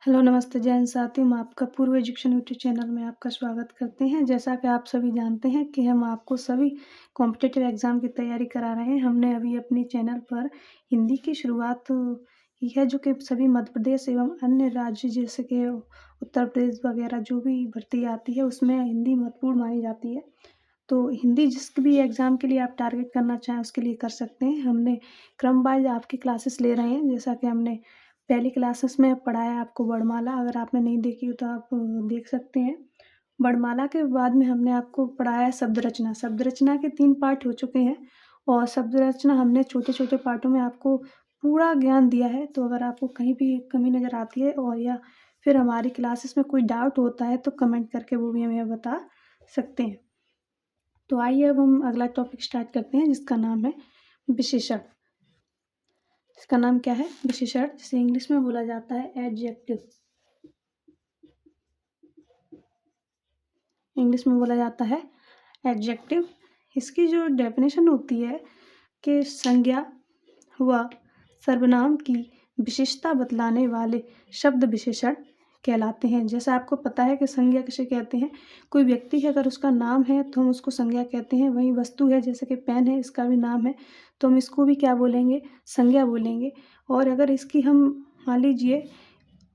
Hello, नमस्ते जैन साथी, हम आपका पूर्व एजुकेशन यूट्यूब चैनल में आपका स्वागत करते हैं। जैसा कि आप सभी जानते हैं कि हम आपको सभी कॉम्पिटिटिव एग्ज़ाम की तैयारी करा रहे हैं। हमने अभी अपने चैनल पर हिंदी की शुरुआत की है, जो कि सभी मध्य प्रदेश एवं अन्य राज्य जैसे कि उत्तर प्रदेश वगैरह जो भी भर्ती आती है, उसमें हिंदी महत्वपूर्ण मानी जाती है। तो हिंदी जिस भी एग्ज़ाम के लिए आप टारगेट करना चाहें, उसके लिए कर सकते हैं। हमने क्रम वाइज़ आपकी क्लासेस ले रहे हैं, जैसा कि हमने पहली क्लासेस में पढ़ाया आपको वर्णमाला, अगर आपने नहीं देखी हो तो आप देख सकते हैं। वर्णमाला के बाद में हमने आपको पढ़ाया है शब्द रचना। शब्द रचना के 3 पार्ट हो चुके हैं और शब्द रचना हमने छोटे-छोटे पार्टों में आपको पूरा ज्ञान दिया है। तो अगर आपको कहीं भी कमी नज़र आती है और या फिर हमारी क्लासेस में कोई डाउट होता है, तो कमेंट करके वो भी हमें बता सकते हैं। तो आइए अब हम अगला टॉपिक स्टार्ट करते हैं, जिसका नाम है विशेषण। इसका नाम क्या है? विशेषण, जिसे इंग्लिश में बोला जाता है एडजेक्टिव। इंग्लिश में बोला जाता है एडजेक्टिव। इसकी जो डेफिनेशन होती है कि संज्ञा व सर्वनाम की विशेषता बतलाने वाले शब्द विशेषण कहलाते हैं। जैसा आपको पता है कि संज्ञा किसे कहते हैं? कोई व्यक्ति है, अगर उसका नाम है तो हम उसको संज्ञा कहते हैं। वहीं वस्तु है, जैसे कि पेन है, इसका भी नाम है, तो हम इसको भी क्या बोलेंगे? संज्ञा बोलेंगे। और अगर इसकी हम मान लीजिए,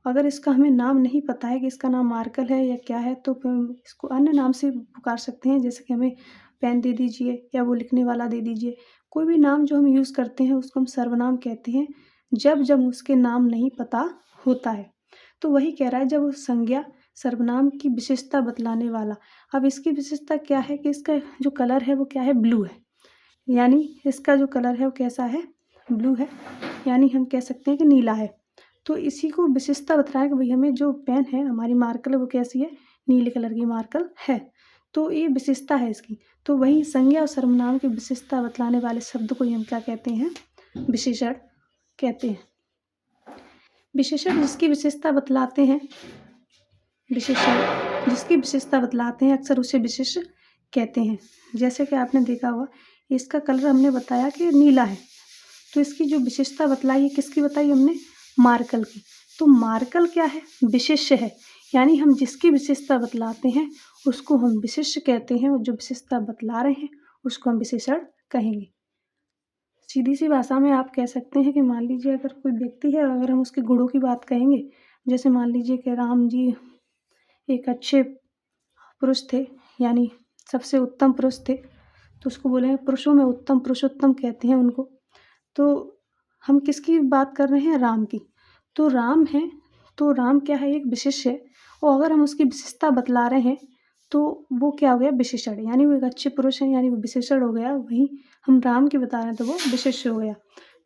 अगर इसका हमें नाम नहीं पता है कि इसका नाम मार्कर है या क्या है, तो फिर हम इसको अन्य नाम से पुकार सकते हैं, जैसे कि हमें पेन दे दीजिए या वो लिखने वाला दे दीजिए। कोई भी नाम जो हम यूज़ करते हैं उसको हम सर्वनाम कहते हैं, जब जब उसके नाम नहीं पता होता है। तो वही कह रहा है, जब उस संज्ञा सर्वनाम की विशेषता बतलाने वाला। अब इसकी विशेषता क्या है कि इसका जो कलर है वो क्या है? ब्लू है। यानी इसका जो कलर है वो कैसा है? ब्लू है। यानी हम कह सकते हैं कि नीला है। तो इसी को विशेषता बता रहा है कि भई हमें जो पेन है, हमारी मार्कर है, वो कैसी है? नीले कलर की मार्कर है। तो ये विशेषता है इसकी। तो वही संज्ञा और सर्वनाम की विशेषता बतलाने वाले शब्द को ही हम क्या कहते हैं? विशेषण कहते हैं। विशेषण जिसकी विशेषता बतलाते हैं, विशेषण जिसकी विशेषता बतलाते हैं, अक्सर उसे विशेष्य कहते हैं। जैसे कि आपने देखा होगा, इसका कलर हमने बताया कि नीला है, तो इसकी जो विशेषता बतलाई है, किसकी बताई हमने? मार्कर की। तो मार्कर क्या है? विशेष्य है। यानी हम जिसकी विशेषता बतलाते हैं, उसको हम विशेष्य कहते हैं, और जो विशेषता बतला रहे हैं, उसको हम विशेषण कहेंगे। सीधी-सी भाषा में आप कह सकते हैं कि मान लीजिए, अगर कोई व्यक्ति है, अगर हम उसके गुणों की बात कहेंगे, जैसे मान लीजिए कि राम जी एक अच्छे पुरुष थे, यानी सबसे उत्तम पुरुष थे, तो उसको बोलेंगे पुरुषों में उत्तम, पुरुषोत्तम कहते हैं उनको। तो हम किसकी बात कर रहे हैं? राम की। तो राम है, तो राम क्या है? एक विशेष्य है, और अगर हम उसकी विशेषता बतला रहे हैं, तो वो क्या हो गया? विशेषण। यानी वो एक अच्छे पुरुष हैं, यानी वो विशेषण हो गया। वहीं हम राम की बता रहे हैं, तो वो विशेष्य हो गया।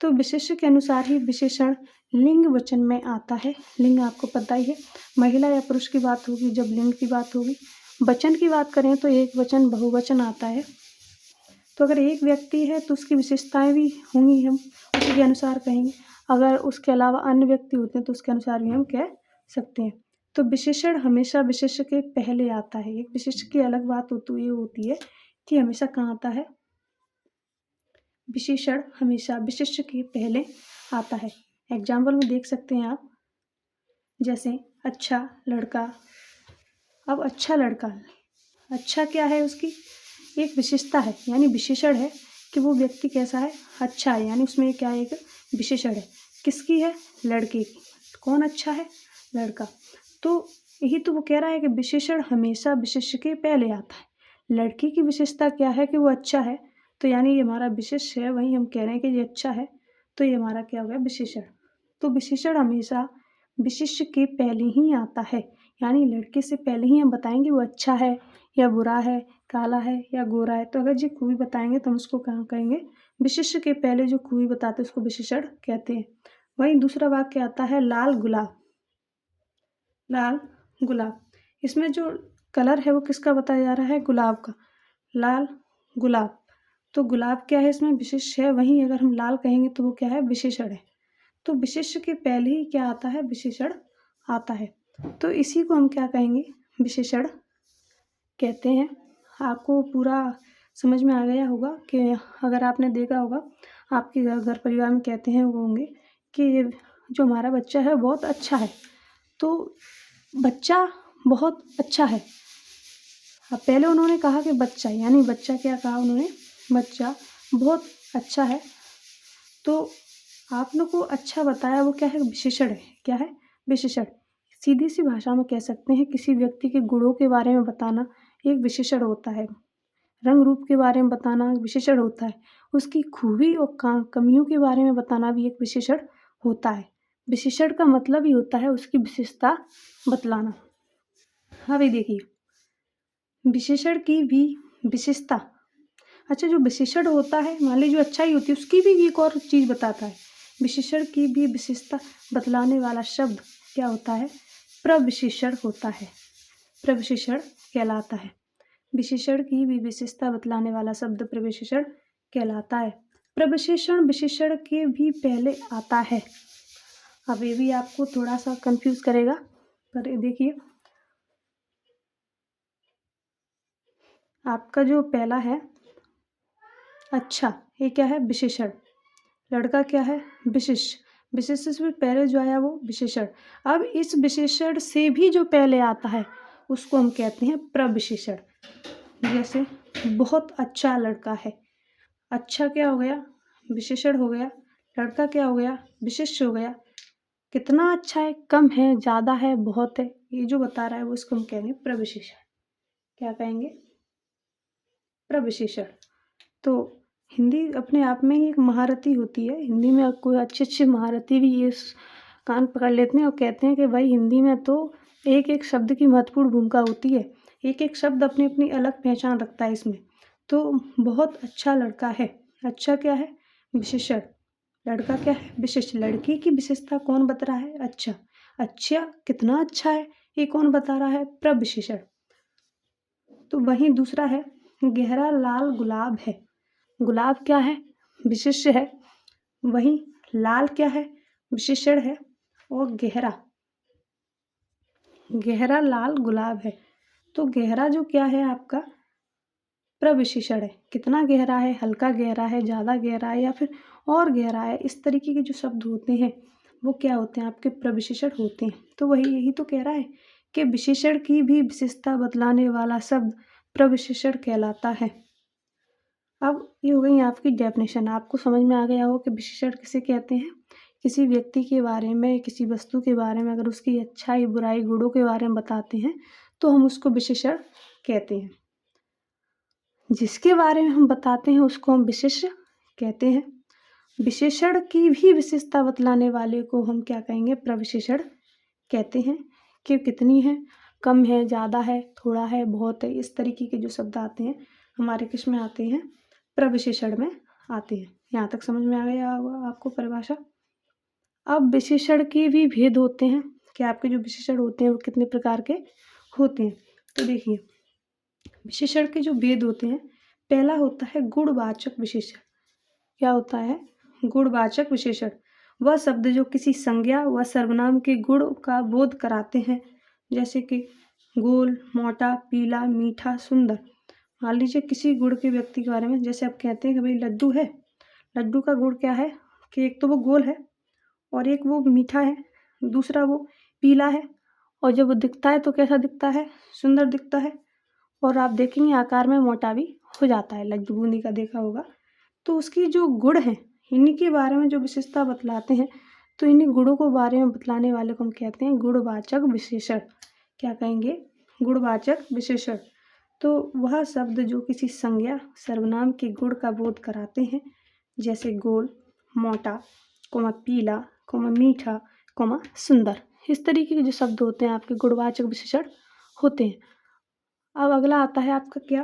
तो विशेष्य के अनुसार ही विशेषण लिंग वचन में आता है। लिंग आपको पता ही है, महिला या पुरुष की बात होगी जब लिंग की बात होगी। वचन की बात करें तो एक वचन, बहुवचन आता है। तो अगर एक व्यक्ति है तो उसकी विशेषताएँ भी होंगी, हम उसी के अनुसार कहेंगे। अगर उसके अलावा अन्य व्यक्ति होते हैं तो उसके अनुसार भी हम कह सकते हैं। तो विशेषण हमेशा विशेष्य के पहले आता है। एक विशेष्य की अलग बात ये होती है कि हमेशा कहाँ आता है? विशेषण हमेशा विशेष्य के पहले आता है। एग्ज़ाम्पल में देख सकते हैं आप, जैसे अच्छा लड़का। अब अच्छा लड़का, अच्छा क्या है? उसकी एक विशेषता है, यानी विशेषण है कि वो व्यक्ति कैसा है? अच्छा है। यानी उसमें क्या है? एक विशेषण है। किसकी है? लड़के की। कौन अच्छा है? लड़का। तो यही तो वो कह रहा है कि विशेषण हमेशा विशेष्य के पहले आता है। लड़की की विशेषता क्या है? कि वो अच्छा है, तो यानी ये हमारा विशेष्य है। वहीं हम कह रहे हैं कि ये अच्छा है, तो ये हमारा क्या हो गया? विशेषण। तो विशेषण हमेशा विशेष्य के पहले ही आता है। यानी लड़के से पहले ही हम बताएँगे वो अच्छा है या बुरा है, काला है या गोरा है। तो अगर जो खूबी बताएँगे तो हम उसको कहाँ कहेंगे? विशेष्य के पहले जो खूबी बताते हैं उसको विशेषण कहते हैं। वहीं दूसरा वाक्य आता है लाल गुलाब। लाल गुलाब, इसमें जो कलर है वो किसका बताया जा रहा है? गुलाब का। लाल गुलाब, तो गुलाब क्या है? इसमें विशेष्य है। वहीं अगर हम लाल कहेंगे तो वो क्या है? विशेषण है। तो विशेष्य के पहले ही क्या आता है? विशेषण आता है। तो इसी को हम क्या कहेंगे? विशेषण कहते हैं। आपको पूरा समझ में आ गया होगा कि अगर आपने देखा होगा, आपके घर परिवार में कहते हैं वो होंगे कि जो हमारा बच्चा है बहुत अच्छा है, तो बच्चा बहुत अच्छा है। अब पहले उन्होंने कहा कि बच्चा, यानी बच्चा क्या कहा उन्होंने, बच्चा बहुत अच्छा है। तो आपने को अच्छा बताया वो क्या है, विशेषण है। क्या है, विशेषण। सीधी सी भाषा में कह सकते हैं किसी व्यक्ति के गुणों के बारे में बताना एक विशेषण होता है। रंग रूप के बारे में बताना विशेषण होता है। उसकी खूबी और कमियों के बारे में बताना भी एक विशेषण होता है। विशेषण का मतलब ही होता है उसकी विशेषता बतलाना। हाँ भाई देखिए, विशेषण की भी विशेषता। अच्छा, जो विशेषण होता है, मान लीजिए जो अच्छाई होती है उसकी भी एक और चीज़ बताता है। विशेषण की भी विशेषता बतलाने वाला शब्द क्या होता है, प्रविशेषण होता है। प्रविशेषण कहलाता है। विशेषण की भी विशेषता बतलाने वाला शब्द प्रविशेषण कहलाता है। प्रविशेषण विशेषण के भी पहले आता है। अब ये भी आपको थोड़ा सा कंफ्यूज करेगा, पर ये देखिए, आपका जो पहला है अच्छा, ये क्या है, विशेषण। लड़का क्या है, विशिष्ट। विशिष्ट से पहले जो आया वो विशेषण। अब इस विशेषण से भी जो पहले आता है उसको हम कहते हैं प्रविशेषण। जैसे बहुत अच्छा लड़का है, अच्छा क्या हो गया, विशेषण हो गया। लड़का क्या हो गया, विशिष्ट हो गया। कितना अच्छा है, कम है, ज़्यादा है, बहुत है, ये जो बता रहा है वो इसको हम कहेंगे प्रविशेषण। क्या कहेंगे, प्रविशेषण। तो हिंदी अपने आप में ही एक महारथी होती है। हिंदी में कोई अच्छे अच्छे महारथी भी ये कान पकड़ लेते हैं और कहते हैं कि भाई हिंदी में तो एक एक शब्द की महत्वपूर्ण भूमिका होती है। एक एक शब्द अपनी अपनी अलग पहचान रखता है इसमें। तो बहुत अच्छा लड़का है, अच्छा क्या है, विशेषण। लड़का क्या है, विशिष्ट। लड़की की विशेषता कौन बता रहा है, अच्छा। अच्छा कितना अच्छा है, ये कौन बता रहा है, प्रविशेषण। तो वहीं दूसरा है, गहरा लाल गुलाब है। गुलाब क्या है, विशेष्य है। वहीं लाल क्या है, विशेषण है। और गहरा, गहरा लाल गुलाब है। तो गहरा जो क्या है आपका, प्रविशेषण है। कितना गहरा है, हल्का गहरा है, ज़्यादा गहरा है, या फिर और गहरा है, इस तरीके के जो शब्द होते हैं वो क्या होते हैं, आपके प्रविशेषण होते हैं। तो वही यही तो कह रहा है कि विशेषण की भी विशेषता बतलाने वाला शब्द प्रविशेषण कहलाता है। अब ये हो गई आपकी डेफिनेशन। आपको समझ में आ गया हो कि विशेषण किसे कहते हैं। किसी व्यक्ति के बारे में, किसी वस्तु के बारे में अगर उसकी अच्छाई बुराई गुणों के बारे में बताते हैं तो हम उसको विशेषण कहते हैं। जिसके बारे में हम बताते हैं उसको हम विशेष्य कहते हैं। विशेषण की भी विशेषता बतलाने वाले को हम क्या कहेंगे, प्रविशेषण कहते हैं। कि कितनी है, कम है, ज़्यादा है, थोड़ा है, बहुत है, इस तरीके के जो शब्द आते हैं हमारे किस में आते हैं, प्रविशेषण में आते हैं। यहाँ तक समझ में आ गया होगा आपको परिभाषा। अब विशेषण के भी भेद होते हैं कि आपके जो विशेषण होते हैं वो कितने प्रकार के होते हैं। तो देखिए, विशेषण के जो भेद होते हैं, पहला होता है गुणवाचक विशेषण। क्या होता है, गुणवाचक विशेषण। वह शब्द जो किसी संज्ञा व सर्वनाम के गुण का बोध कराते हैं, जैसे कि गोल, मोटा, पीला, मीठा, सुंदर। मान लीजिए किसी गुण के व्यक्ति के बारे में, जैसे आप कहते हैं कि भाई लड्डू है। लड्डू का गुण क्या है कि एक तो वो गोल है, और एक वो मीठा है, दूसरा वो पीला है, और जब वो दिखता है तो कैसा दिखता है, सुंदर दिखता है। और आप देखेंगे आकार में मोटा भी हो जाता है, लड्डू बूंदी का देखा होगा। तो उसकी जो गुण हैं, इन्हीं के बारे में जो विशेषता बतलाते हैं, तो इन्हीं गुणों को बारे में बतलाने वाले को हम कहते हैं गुणवाचक विशेषण। क्या कहेंगे, गुणवाचक विशेषण। तो वह शब्द जो किसी संज्ञा सर्वनाम के गुण का बोध कराते हैं, जैसे गोल, मोटा, कोमा पीला, कोमा मीठा, कोमा सुंदर। इस तरीके के जो शब्द होते हैं आपके गुणवाचक विशेषण होते हैं। अब अगला आता है आपका क्या,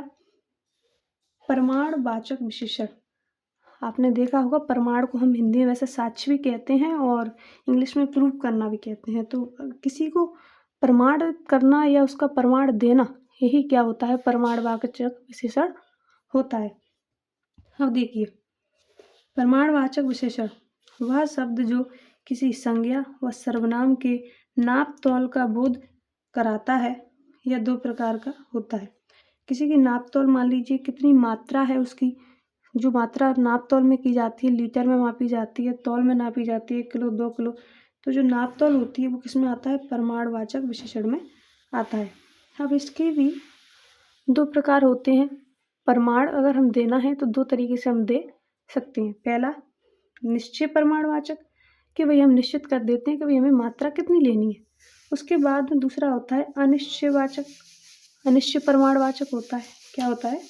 प्रमाणवाचक विशेषण। आपने देखा होगा प्रमाण को हम हिंदी में वैसे साक्ष्य भी कहते हैं और इंग्लिश में प्रूव करना भी कहते हैं। तो किसी को प्रमाण करना या उसका प्रमाण देना, यही क्या होता है, प्रमाणवाचक विशेषण होता है। अब देखिए, प्रमाणवाचक विशेषण वह शब्द जो किसी संज्ञा व सर्वनाम के नाप तौल का बोध कराता है। यह दो प्रकार का होता है। किसी की नाप तौल, मान लीजिए कितनी मात्रा है उसकी, जो मात्रा नाप तौल में की जाती है, लीटर में मापी जाती है, तौल में नापी जाती है, किलो 2 किलो, तो जो नाप तौल होती है वो किस में आता है? प्रमाणवाचक विशेषण में आता है। अब इसके भी दो प्रकार होते हैं। प्रमाण अगर हम देना है तो दो तरीके से हम दे सकते हैं। पहला निश्चय प्रमाणवाचक, कि भाई हम निश्चित कर देते हैं कि भाई हमें मात्रा कितनी लेनी है। उसके बाद में दूसरा होता है अनिश्चयवाचक, अनिश्चय प्रमाणवाचक होता है। क्या होता है?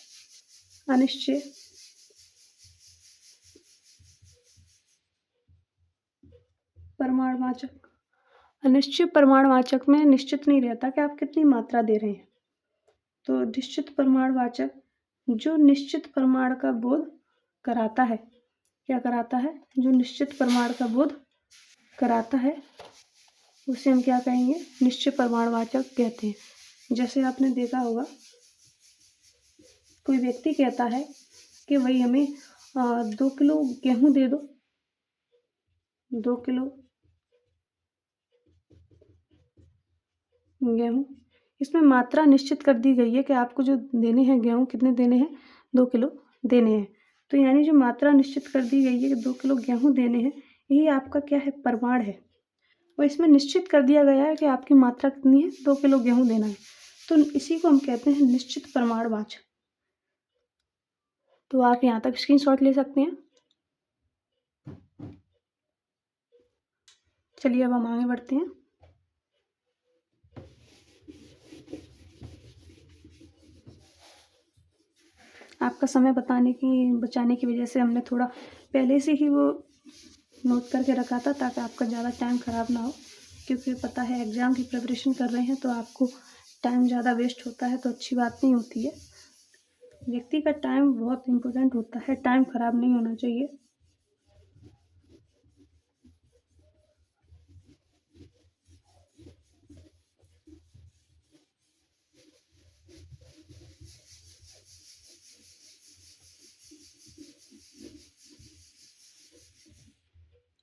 अनिश्चय प्रमाणवाचक। अनिश्चित प्रमाणवाचक में निश्चित नहीं रहता कि आप कितनी मात्रा दे रहे हैं। तो निश्चित प्रमाणवाचक जो निश्चित प्रमाण का बोध कराता है, क्या कराता है? जो निश्चित प्रमाण का बोध कराता है उसे हम क्या कहेंगे? निश्चित प्रमाणवाचक कहते हैं। जैसे आपने देखा होगा कोई व्यक्ति कहता है कि भाई हमें 2 किलो गेहूं दे दो, 2 किलो गेहूं। इसमें मात्रा निश्चित कर दी गई है कि आपको जो देने हैं गेहूं कितने देने हैं? 2 किलो देने हैं। तो यानी जो मात्रा निश्चित कर दी गई है कि 2 किलो गेहूं देने हैं, यही आपका क्या है? प्रमाण है। और इसमें निश्चित कर दिया गया है कि आपकी मात्रा कितनी है? 2 किलो गेहूं देना है। तो इसी को हम कहते हैं निश्चित प्रमाणवाचक। तो आप यहाँ तक स्क्रीनशॉट ले सकते हैं। चलिए अब हम आगे बढ़ते हैं। आपका समय बचाने की वजह से हमने थोड़ा पहले से ही वो नोट करके रखा था ताकि आपका ज़्यादा टाइम ख़राब ना हो, क्योंकि पता है एग्ज़ाम की प्रिपरेशन कर रहे हैं तो आपको टाइम ज़्यादा वेस्ट होता है, तो अच्छी बात नहीं होती है। व्यक्ति का टाइम बहुत इम्पोर्टेंट होता है, टाइम ख़राब नहीं होना चाहिए।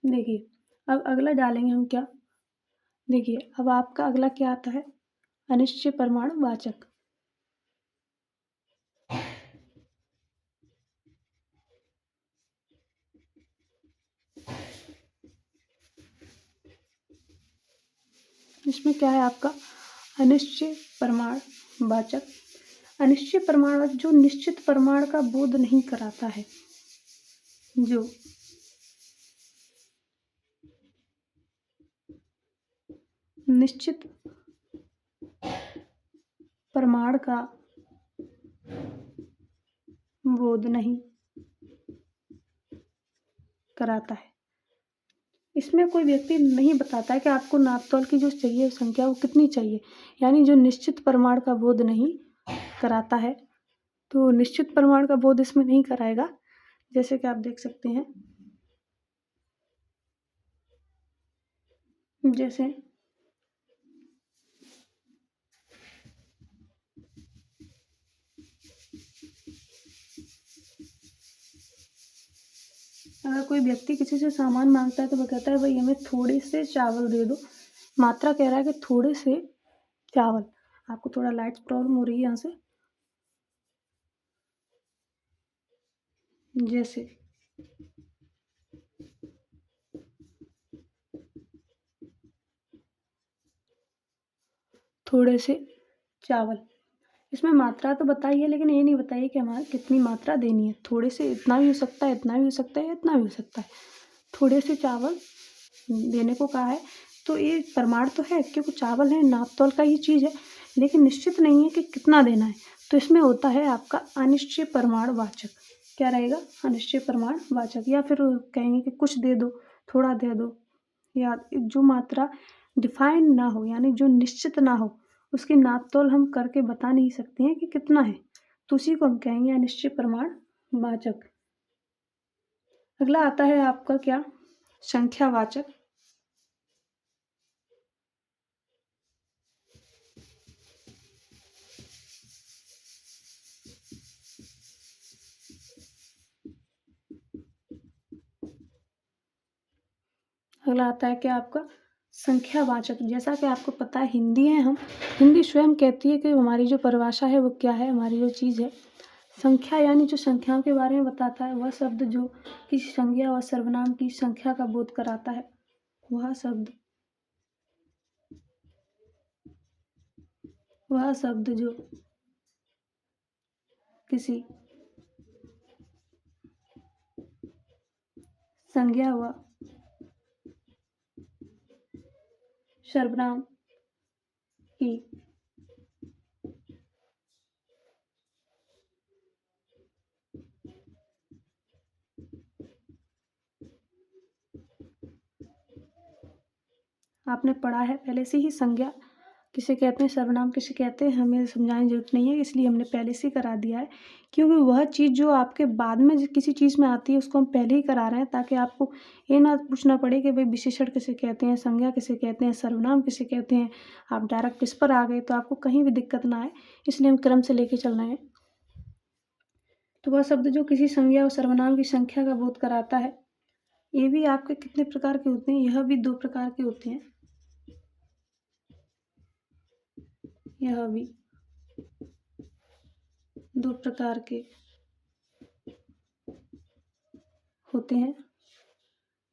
देखिए अब अगला डालेंगे हम क्या? देखिए अब आपका अगला क्या आता है? अनिश्चय प्रमाणवाचक। इसमें क्या है आपका? अनिश्चय प्रमाणवाचक। अनिश्चय प्रमाणवाचक जो निश्चित प्रमाण का बोध नहीं कराता है, जो निश्चित प्रमाण का बोध नहीं कराता है। इसमें कोई व्यक्ति नहीं बताता है कि आपको नापतोल की जो चाहिए संख्या वो कितनी चाहिए, यानी जो निश्चित प्रमाण का बोध नहीं कराता है। तो निश्चित प्रमाण का बोध इसमें नहीं कराएगा। जैसे कि आप देख सकते हैं, जैसे अगर कोई व्यक्ति किसी से सामान मांगता है तो वो कहता है भाई हमें थोड़े से चावल दे दो। मात्रा कह रहा है कि थोड़े से चावल। आपको थोड़ा लाइट प्रॉब्लम हो रही है यहाँ से। जैसे थोड़े से चावल, इसमें मात्रा तो बताई है लेकिन ये नहीं बताइए कि हमारे कितनी मात्रा देनी है। थोड़े से इतना भी हो सकता है, इतना भी हो सकता है, इतना भी हो सकता है। थोड़े से चावल देने को कहा है तो ये प्रमाण तो है क्योंकि चावल है, नाप तौल का ही चीज़ है, लेकिन निश्चित नहीं है कि कितना देना है। तो इसमें होता है आपका अनिश्चय प्रमाणवाचक। क्या रहेगा? अनिश्चय प्रमाणवाचक। या फिर कहेंगे कि कुछ दे दो, थोड़ा दे दो, या जो मात्रा डिफाइन ना हो यानी जो निश्चित ना हो, उसकी नाप तौल हम करके बता नहीं सकते हैं कि कितना है, तो उसी को हम कहेंगे अनिश्चय प्रमाणवाचक। अगला आता है आपका क्या? संख्यावाचक। अगला आता है क्या आपका? संख्यावाचक। जैसा कि आपको पता है हिंदी है, हम हिंदी स्वयं कहती है कि हमारी जो परिभाषा है वो क्या है, हमारी जो चीज़ है संख्या, यानी जो संख्याओं के बारे में बताता है वह शब्द जो किसी संज्ञा और सर्वनाम की संख्या का बोध कराता है, वह शब्द वह शब्द जो किसी संज्ञा व सर्वनाम की आपने पढ़ा है पहले से ही। संज्ञा किसे कहते हैं, सर्वनाम किसे कहते हैं, हमें समझाने की जरूरत नहीं है, इसलिए हमने पहले से ही करा दिया है। क्योंकि वह चीज़ जो आपके बाद में किसी चीज़ में आती है उसको हम पहले ही करा रहे हैं, ताकि आपको ये ना पूछना पड़े कि भाई विशेषण किसे कहते हैं, संज्ञा किसे कहते हैं, सर्वनाम किसे कहते हैं। आप डायरेक्ट इस पर आ गए तो आपको कहीं भी दिक्कत ना आए, इसलिए हम क्रम से लेके चल रहे हैं। तो वह शब्द जो किसी संज्ञा और सर्वनाम की संख्या का बोध कराता है। ये भी आपके कितने प्रकार के होते हैं, यह भी 2 प्रकार के होते हैं। यह भी 2 प्रकार के होते हैं,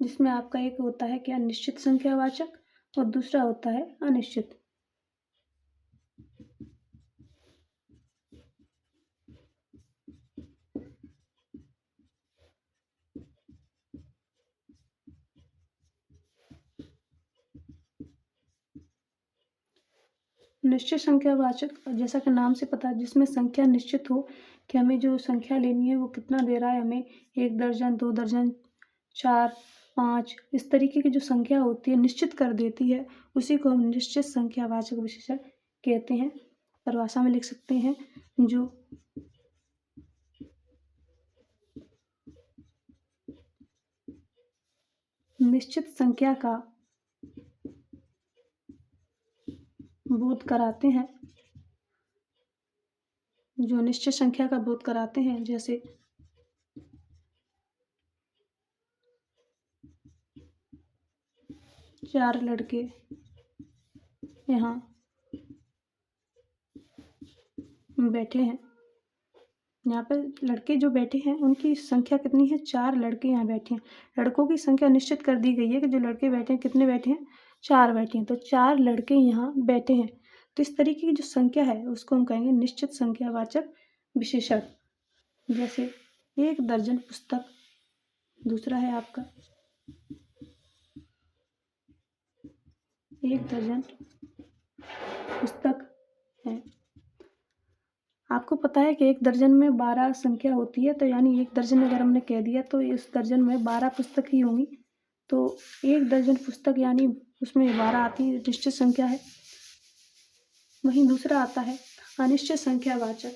जिसमें आपका एक होता है क्या, निश्चित संख्यावाचक, और दूसरा होता है अनिश्चित। निश्चित संख्यावाचक, जैसा कि नाम से पता है, जिसमें संख्या निश्चित हो कि हमें जो संख्या लेनी है वो कितना दे रहा है, हमें 1 दर्जन, 2 दर्जन, 4, 5, इस तरीके की जो संख्या होती है निश्चित कर देती है, उसी को हम निश्चित संख्यावाचक विशेषण कहते हैं। परिभाषा में लिख सकते हैं, जो निश्चित संख्या का बोध कराते हैं, जो निश्चित संख्या का बोध कराते हैं। जैसे 4 लड़के यहाँ बैठे हैं। यहाँ पे लड़के जो बैठे हैं उनकी संख्या कितनी है, 4 लड़के यहाँ बैठे हैं। लड़कों की संख्या निश्चित कर दी गई है कि जो लड़के बैठे हैं कितने बैठे हैं, 4 बैठे हैं, तो 4 लड़के यहाँ बैठे हैं। तो इस तरीके की जो संख्या है उसको हम कहेंगे निश्चित संख्यावाचक विशेषण। जैसे 1 दर्जन पुस्तक, दूसरा है आपका 1 दर्जन पुस्तक है। आपको पता है कि 1 दर्जन में 12 संख्या होती है, तो यानी 1 दर्जन अगर हमने कह दिया तो इस दर्जन में 12 पुस्तक ही होंगी। तो 1 दर्जन पुस्तक यानी उसमें 12 आती है, निश्चित संख्या है। वहीं दूसरा आता है अनिश्चित संख्यावाचक।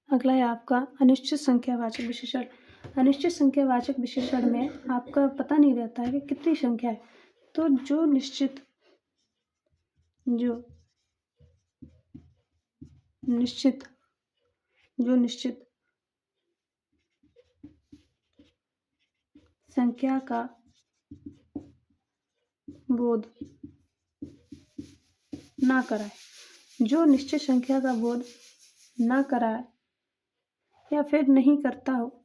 अगला है आपका अनिश्चित संख्यावाचक विशेषण। अनिश्चित संख्यावाचक विशेषण में आपका पता नहीं रहता है कि कितनी संख्या है, तो जो निश्चित संख्या का बोध ना कराए, जो निश्चित संख्या का बोध ना कराए या फिर नहीं करता हो,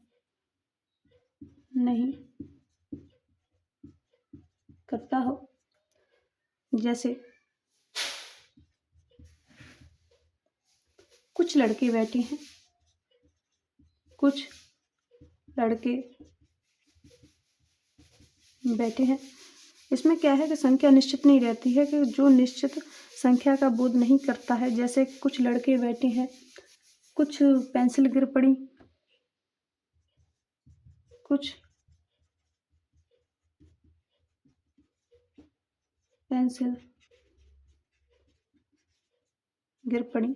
जैसे कुछ लड़के बैठे हैं, कुछ लड़के बैठे हैं। इसमें क्या है कि संख्या निश्चित नहीं रहती है, कि जो निश्चित संख्या का बोध नहीं करता है। जैसे कुछ लड़के बैठे हैं, कुछ पेंसिल गिर पड़ी, कुछ पेंसिल गिर पड़ी।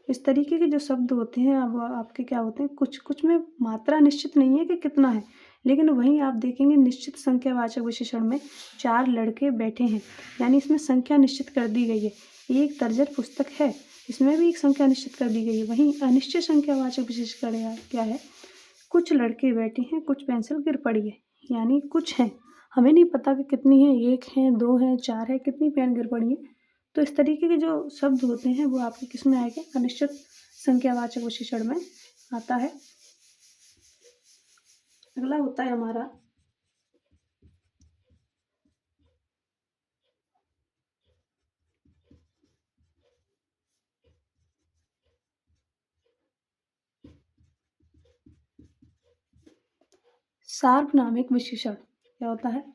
इस तरीके के जो शब्द होते हैं अब आपके क्या होते हैं, कुछ कुछ में मात्रा निश्चित नहीं है कि कितना है, लेकिन वहीं आप देखेंगे निश्चित संख्यावाचक विशेषण में 4 लड़के बैठे हैं, यानी इसमें संख्या निश्चित कर दी गई है। 1 दर्जन पुस्तक है, इसमें भी एक संख्या निश्चित कर दी गई है। वहीं अनिश्चित संख्यावाचक विशेषण क्या है, कुछ लड़के बैठे हैं, कुछ पेंसिल गिर पड़ी है, यानी कुछ हैं, हमें नहीं पता कि कितनी है, 1 है, 2 है, 4 है, कितनी पेन गिर पड़ी है, तो इस तरीके के जो शब्द होते हैं वो आपके किस में आएंगे, अनिश्चित संख्यावाचक विशेषण में आता है। अगला होता है हमारा सार्वनामिक विशेषण। क्या होता है?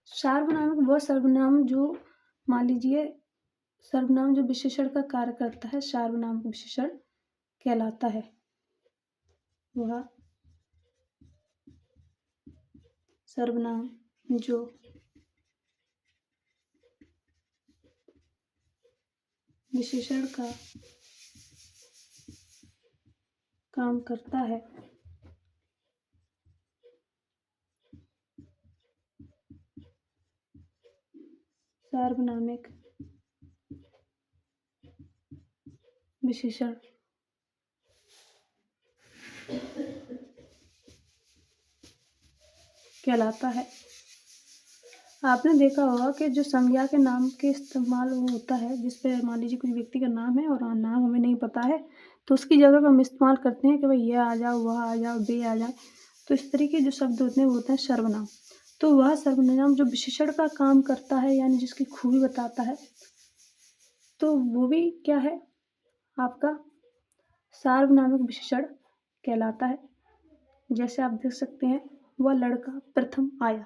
सार्वनामिक वह सर्वनाम जो, मान लीजिए, सर्वनाम जो विशेषण का कार्य करता है, सार्वनामिक विशेषण कहलाता है। वह सर्वनाम जो विशेषण का काम करता है, सार्वनामिक विशेषण कहलाता है। आपने देखा होगा कि जो संज्ञा के नाम के इस्तेमाल वो होता है, जिस पे मान लीजिए कोई व्यक्ति का नाम है और नाम हमें नहीं पता है, तो उसकी जगह पर हम इस्तेमाल करते हैं कि भाई यह आ जाओ, वह आ जाओ, बे आ जाए। तो इस तरीके जो शब्द होते हैं वो होते हैं सर्वनाम। तो वह सर्वनाम जो विशेषण का काम करता है, यानी जिसकी खूबी बताता है, तो वो भी क्या है, आपका सार्वनामिक विशेषण कहलाता है। जैसे आप देख सकते हैं, वह लड़का प्रथम आया।